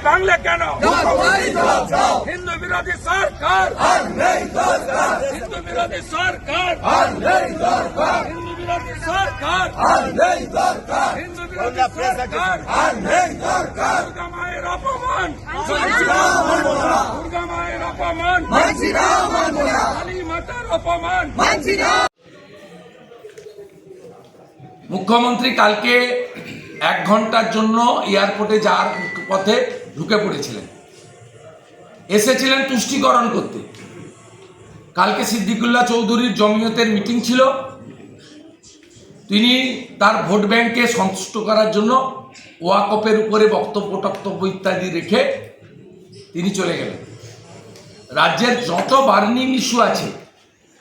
বাংলা কেন হিন্দু বিরোধী সরকার, হিন্দু বিরোধী সরকার, হিন্দু বিরোধী সরকার, হিন্দু বিরোধী সরকার, দুর্গা মায়ের অপমান, দুর্গা মায়ের অপমান, কালী মাতার অপমান। মুখ্যমন্ত্রী কালকে 1 ঘন্টার জন্য এয়ারপোর্টে যাওয়ার পথে ঢুকে পড়েছিলেন, এসেছিলেন তুষ্টিকরণ করতে। কালকে সিদ্দিকুল্লাহ চৌধুরীর জমিয়তের মিটিং ছিল, তিনি তার ভোট ব্যাংকে সন্তুষ্ট করার জন্য ওয়াকফের উপরে বক্তব্য ইত্যাদি রেখে তিনি চলে গেলেন। রাজ্যের যত বার্নিং ইস্যু আছে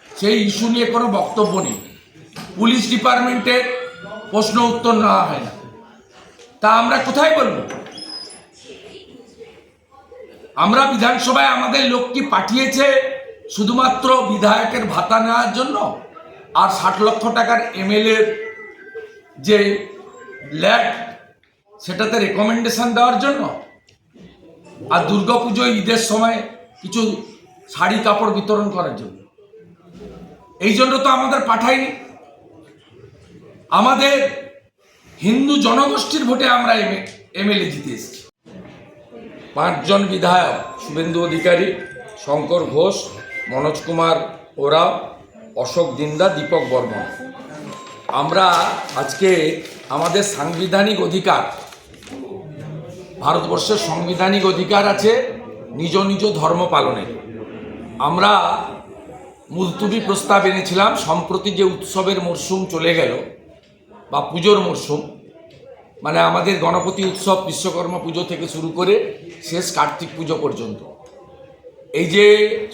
সেই ইস্যু নিয়ে কোনো বক্তব্য নেই, পুলিশ ডিপার্টমেন্টের প্রশ্ন উত্তর নেওয়া হয় না। তা আমরা কোথায় বলবো? আমরা বিধানসভায় আমাদের লোক কি পাঠিয়েছে শুধুমাত্র বিধায়কের ভাতা নেওয়ার জন্য আর 60 লক্ষ টাকার এমএলএর যে ল্যাড সেটাতে রেকমেন্ডেশন দেওয়ার জন্য, আর দুর্গাপুজো ঈদের সময় কিছু শাড়ি কাপড় বিতরণ করার জন্য? এই জন্য তো আমাদের পাঠায়নি। আমাদের হিন্দু জনগোষ্ঠীর ভোটে আমরা এমএলএ জিতে এসেছি। 5 জন বিধায়ক, শুভেন্দু অধিকারী, শঙ্কর ঘোষ, মনোজ কুমার ওরাও, অশোক দিন্দা, দীপক বর্মন। আমরা আজকে আমাদের সাংবিধানিক অধিকার, ভারতবর্ষের সাংবিধানিক অধিকার আছে নিজ নিজ ধর্ম পালনের। আমরা মুলতুবি প্রস্তাব এনেছিলাম। সম্প্রতি যে উৎসবের মরশুম চলে গেল বা পুজোর মরশুম, মানে আমাদের গণপতি উৎসব, বিশ্বকর্মা পুজো থেকে শুরু করে শেষ কার্তিক পুজো পর্যন্ত, এই যে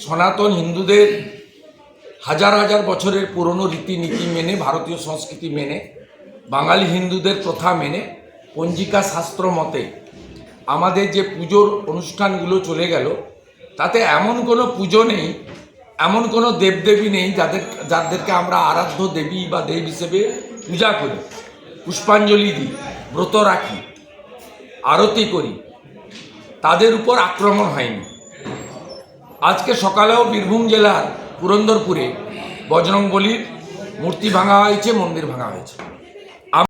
সনাতন হিন্দুদের হাজার হাজার বছরের পুরনো রীতিনীতি মেনে, ভারতীয় সংস্কৃতি মেনে, বাঙালি হিন্দুদের প্রথা মেনে, পঞ্জিকা শাস্ত্র মতে আমাদের যে পুজোর অনুষ্ঠানগুলো চলে গেল, তাতে এমন কোনো পুজো নেই, এমন কোনো দেবদেবী নেই যাদেরকে আমরা আরাধ্য দেবী বা দেব হিসেবে পূজা করি, পুষ্পাঞ্জলি দিই, ব্রত রাখি, আরতি করি, তাদের উপর আক্রমণ হয়নি। আজকে সকালেও বীরভূম জেলার পুরন্দরপুরে বজরংবলীর মূর্তি ভাঙা হয়েছে, মন্দির ভাঙা হয়েছে।